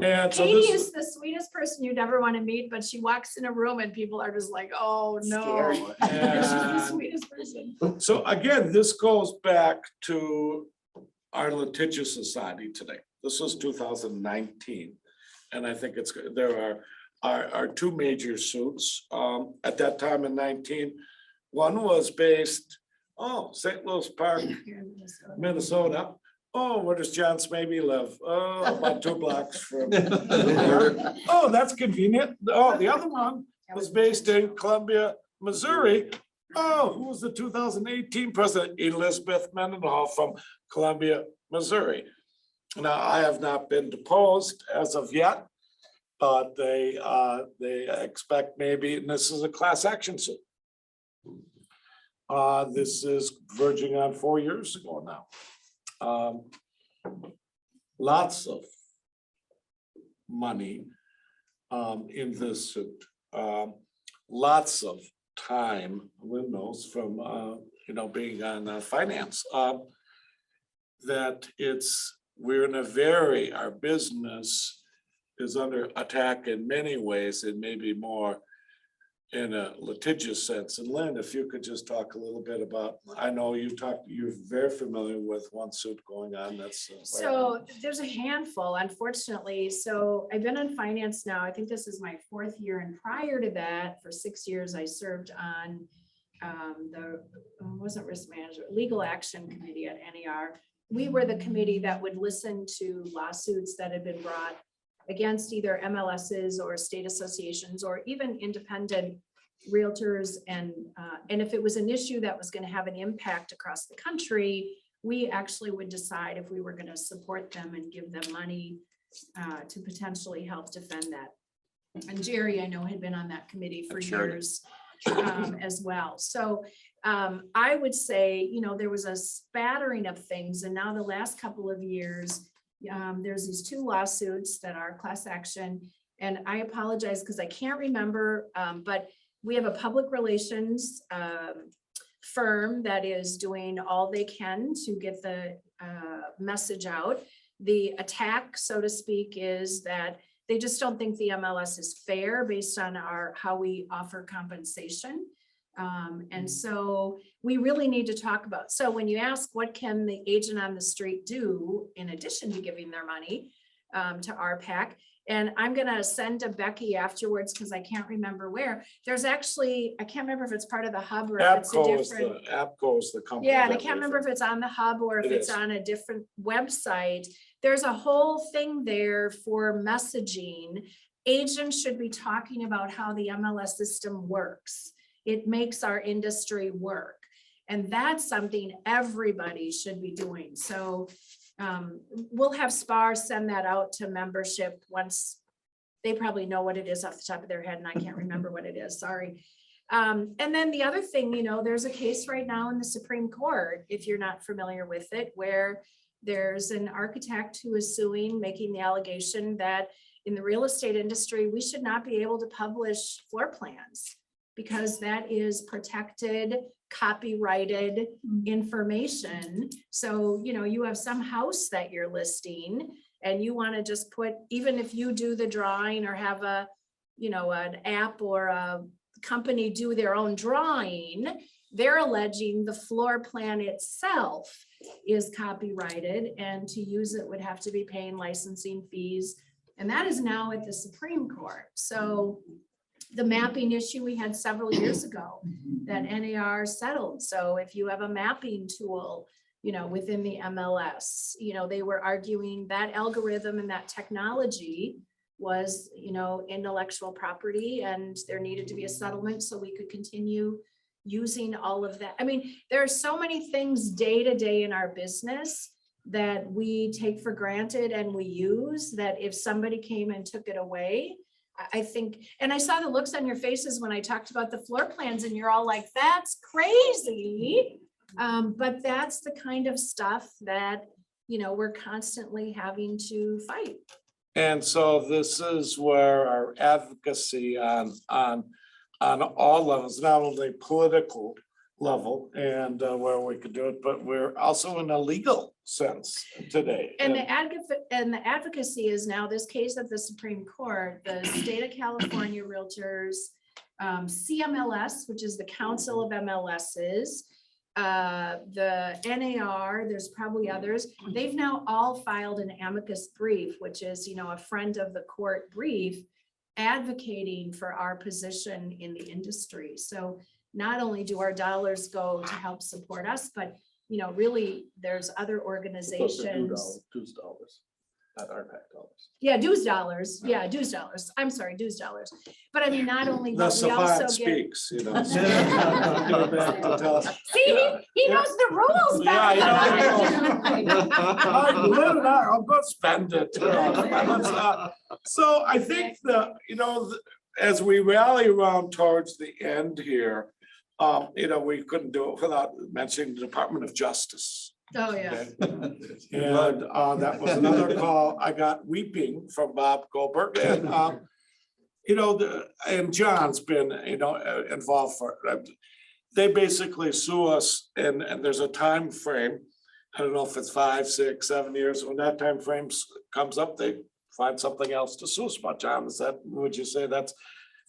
And so Katie this, is the sweetest person you'd ever want to meet, but she walks in a room and people are just like, oh, no. Scary. She's the and sweetest person. so again, this goes back to our litigious society today. This was 2019. And I think there are two major suits. At that time in 19, one was based, St. Louis Park, Minnesota. Oh, where does John Smaby live? Oh, about 2 blocks from there. Oh, that's convenient. Oh, the other one was based in Columbia, Missouri. Oh, who was the 2018 president? Elizabeth Mendenhall from Columbia, Missouri. Now, I have not been deposed as of yet, but they expect maybe, and this is a class action suit. This is verging on 4 years ago now. Lots of money in this suit. Lots of time, Lynn knows from being on finance, that we're in our business is under attack in many ways, and maybe more in a litigious sense. And Lynn, if you could just talk a little bit about, I know you're very familiar with one suit going on. That's So there's a handful, unfortunately. So I've been on finance now. I think this is my 4th year. And prior to that, for 6 years, I served on wasn't risk management, legal action committee at NAR. We were the committee that would listen to lawsuits that had been brought against either MLSs or state associations or even independent realtors. And if it was an issue that was going to have an impact across the country, we actually would decide if we were going to support them and give them money to potentially help defend that. And Jerry, I know, had been on that committee for years as well. So I would say, there was a spattering of things. And now the last couple of years, there's these 2 lawsuits that are class action, and I apologize because I can't remember, but we have a public relations firm that is doing all they can to get the message out. The attack, so to speak, is that they just don't think the MLS is fair based on how we offer compensation. And so we really need to talk about, so when you ask what can the agent on the street do in addition to giving their money to RPAC, and I'm gonna send to Becky afterwards because I can't remember where. There's actually, I can't remember if it's part of the hub or if it's a different. APCO is the company. Yeah, and I can't remember if it's on the hub or if it's on a different website. There's a whole thing there for messaging. Agents should be talking about how the MLS system works. It makes our industry work. And that's something everybody should be doing. So we'll have SPAAR send that out to membership once they probably know what it is off the top of their head, and I can't remember what it is, sorry. And then the other thing, there's a case right now in the Supreme Court, if you're not familiar with it, where there's an architect who is suing, making the allegation that in the real estate industry, we should not be able to publish floor plans because that is protected, copyrighted information. So, you know, you have some house that you're listing and you want to just put, even if you do the drawing or have a, you know, an app or a company do their own drawing, they're alleging the floor plan itself is copyrighted, and to use it would have to be paying licensing fees. And that is now at the Supreme Court. So the mapping issue we had several years ago that NAR settled. So if you have a mapping tool, you know, within the MLS, you know, they were arguing that algorithm and that technology was, you know, intellectual property, and there needed to be a settlement so we could continue using all of that. I mean, there are so many things day to day in our business that we take for granted and we use, that if somebody came and took it away, I think, and I saw the looks on your faces when I talked about the floor plans and you're all like, that's crazy. But that's the kind of stuff that, you know, we're constantly having to fight. And so this is where our advocacy on all levels, not only political level and where we could do it, but we're also in a legal sense today. And the advocacy is now this case at the Supreme Court, the state of California Realtors, CMLS, which is the Council of MLSs, the NAR, there's probably others. They've now all filed an amicus brief, which is, you know, a friend of the court brief advocating for our position in the industry. So not only do our dollars go to help support us, but, you know, really there's other organizations. $2, not RPAC dollars. Yeah, dues dollars. Yeah, dues dollars. I'm sorry, dues dollars. But I mean, not only, The but we also savant get. speaks, you know. So, go back to tell us. See, he knows the rules. Yeah, better than I do. I'll go spend it. So I think as we rally around towards the end here, you know, we couldn't do it without mentioning the Department of Justice. Oh, yeah. And that was another call. I got weeping from Bob Goldberg, and you know, and John's been, you know, involved for it. They basically sue us, and there's a time frame. I don't know if it's 5, 6, 7 years. When that time frame comes up, they find something else to sue us about. John, would you say that's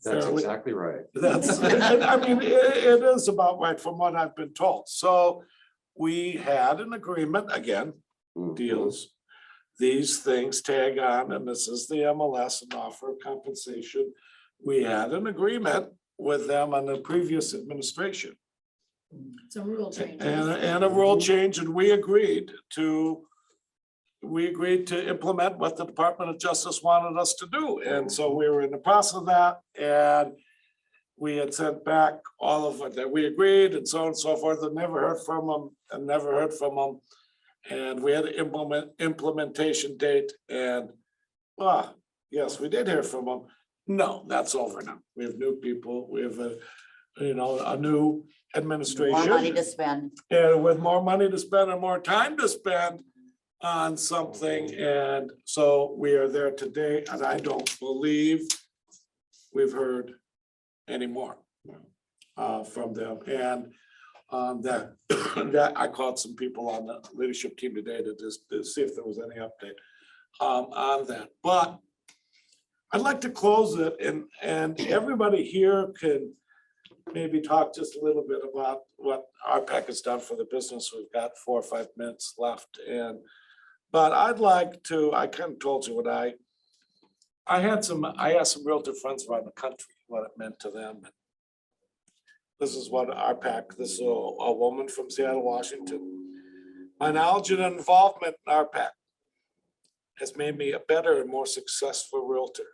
fairly? Exactly right. That's, I mean, it is about right from what I've been told. So we had an agreement, again, deals. These things tag on, and this is the MLS and offer of compensation. We had an agreement with them on the previous administration. It's a rule change. And a rule change, and we agreed to implement what the Department of Justice wanted us to do. And so we were in the process of that, and we had sent back all of it that we agreed and so on and so forth, and never heard from them. And we had an implementation date, and yes, we did hear from them. No, that's over now. We have new people. We have a new administration. More money to spend. And with more money to spend and more time to spend on something. And so we are there today, and I don't believe we've heard any more from them. And that I called some people on the leadership team today to see if there was any update on that. But I'd like to close it, and everybody here can maybe talk just a little bit about what RPAC has done for the business. We've got 4 or 5 minutes left, but I'd like to, I kind of told you what I asked some realtor friends around the country what it meant to them. This is what RPAC, this is a woman from Seattle, Washington. My knowledge and involvement in RPAC has made me a better and more successful realtor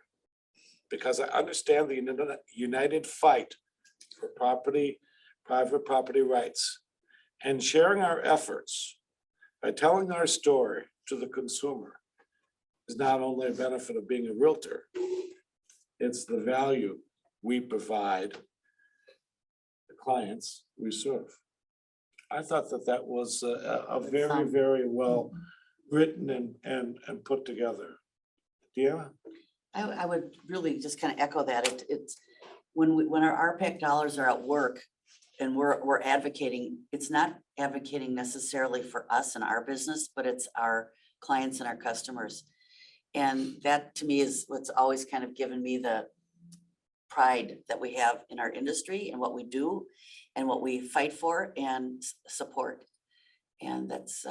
because I understand the united fight for private property rights, and sharing our efforts by telling our story to the consumer is not only a benefit of being a realtor, it's the value we provide the clients we serve. I thought that was a very, very well written and put together. Deanna? I would really just kind of echo that. It's when our RPAC dollars are at work and we're advocating, it's not advocating necessarily for us and our business, but it's our clients and our customers. And that to me is what's always kind of given me the pride that we have in our industry and what we do and what we fight for and support. And that's,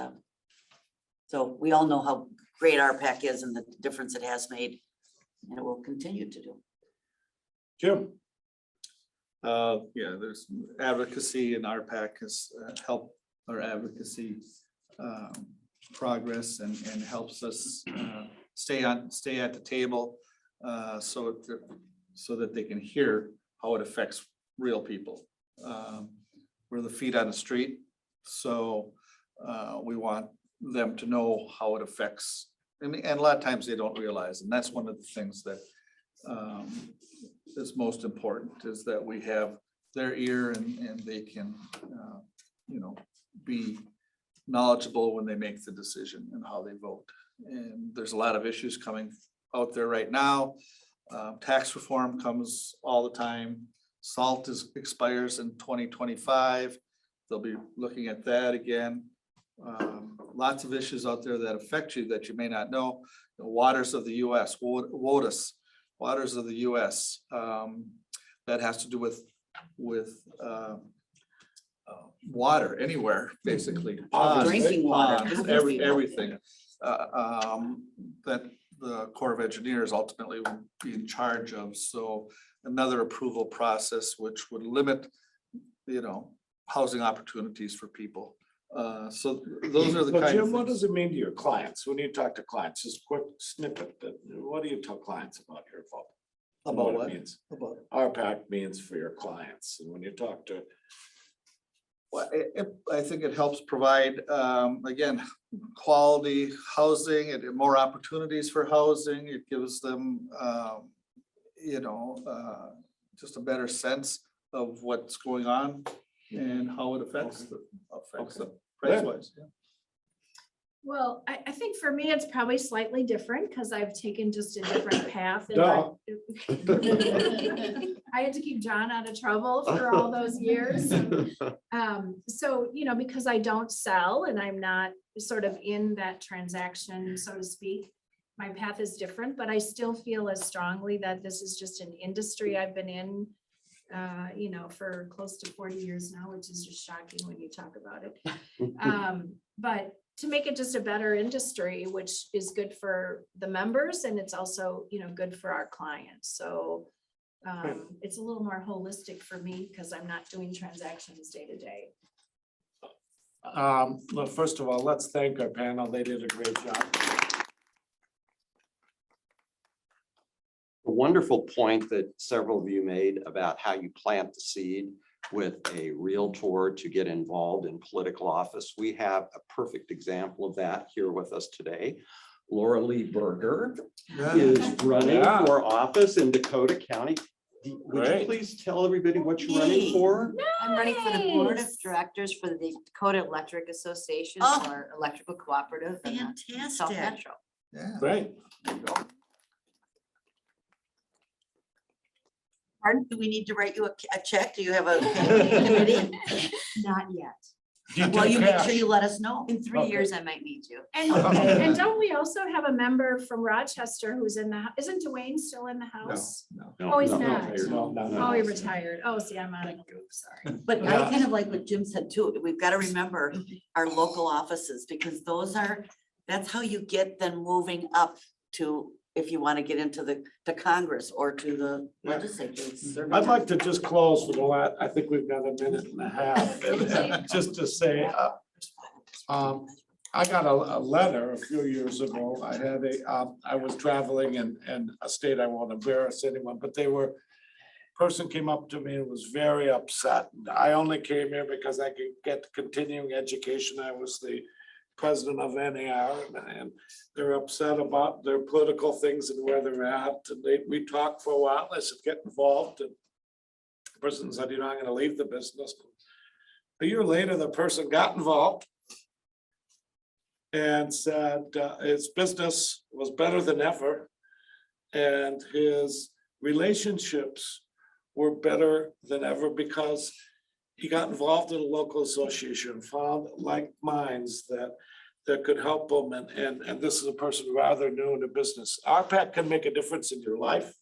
so we all know how great RPAC is and the difference it has made, and it will continue to do. Jim? Yeah, there's advocacy, and RPAC has helped our advocacy progress and helps us stay at the table so that they can hear how it affects real people. We're the feet on the street, so we want them to know how it affects, and a lot of times they don't realize, and that's one of the things that is most important, is that we have their ear and they can, you know, be knowledgeable when they make the decision and how they vote. And there's a lot of issues coming out there right now. Tax reform comes all the time. SALT expires in 2025. They'll be looking at that again. Lots of issues out there that affect you that you may not know. The waters of the US, WOTUS, waters of the US, that has to do with water anywhere, basically. Ponds, Drinking water. ponds, everything. That the Corps of Engineers ultimately will be in charge of. So another approval process which would limit, you know, housing opportunities for people. So those are the But kind Jim, of what things. does it mean to your clients when you talk to clients? Just quick snippet. What do you tell clients about your vote? About it what? means? About- RPAC means for your clients, and when you talk to, Well, I think it helps provide, again, quality housing and more opportunities for housing. It gives them, you know, just a better sense of what's going on and how it affects them price wise. Well, I think for me, it's probably slightly different because I've taken just a different path. in Duh. I had to keep John out of trouble for all those years. So, you know, because I don't sell and I'm not sort of in that transaction, so to speak, my path is different, but I still feel as strongly that this is just an industry I've been in, you know, for close to 40 years now, which is just shocking when you talk about it. But to make it just a better industry, which is good for the members and it's also, you know, good for our clients. So it's a little more holistic for me because I'm not doing transactions day to day. well, first of all, let's thank our panel. They did a great job. A wonderful point that several of you made about how you plant the seed with a realtor to get involved in political office. We have a perfect example of that here with us today. Laura Lee Berger is running Yeah. for office in Dakota County. Would you Great. please tell everybody what you're running Yay. for? I'm running for the board of Nice. directors for the Dakota Electric Association, Oh. or Electrical Cooperative in the South Fantastic. Metro. Yeah. Great. Pardon, do we need to write you a check? Do you have a committee? Not yet. Well, you make Cash. sure you let us know. In 3 Okay. years, I might need you. And don't we also have a member from Rochester who's in the, isn't Dwayne still in the house? Oh, he's not. No, no, no. Oh, he retired. Oh, see, I'm on a group, sorry. But I Yeah. kind of like what Jim said too. We've got to remember our local offices because that's how you get them moving up to, if you want to get into to Congress or to the legislature. It's serving I'd time. like to just close with the last, I think we've got a minute and a half, and just to say, I got a letter a few years ago. I had I was traveling in a state, I won't embarrass anyone, but person came up to me and was very upset. I only came here because I could get continuing education. I was the president of NAR, and they're upset about their political things and where they're at. And we talked for a while. I said, get involved. And the person said, you know, I'm going to leave the business. A year later, the person got involved and said his business was better than ever. and his relationships were better than ever because he got involved in a local association, found like minds that could help him. And this is a person rather new in the business. RPAC can make a difference in your life.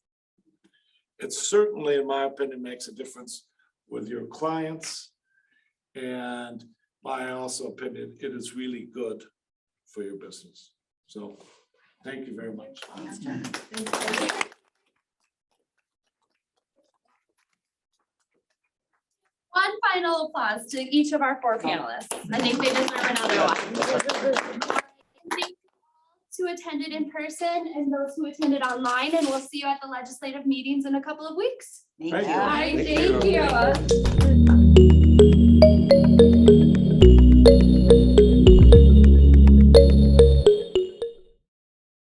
It certainly, in my opinion, makes a difference with your clients. And my also opinion, it is really good for your business. So thank you very much. One final applause to each of our 4 panelists. I think they deserve another one. Thank you all who attended in person and those who attended online, and we'll see you at the legislative meetings in a couple of weeks. Thank Thank you. you. Bye, Thank thank you.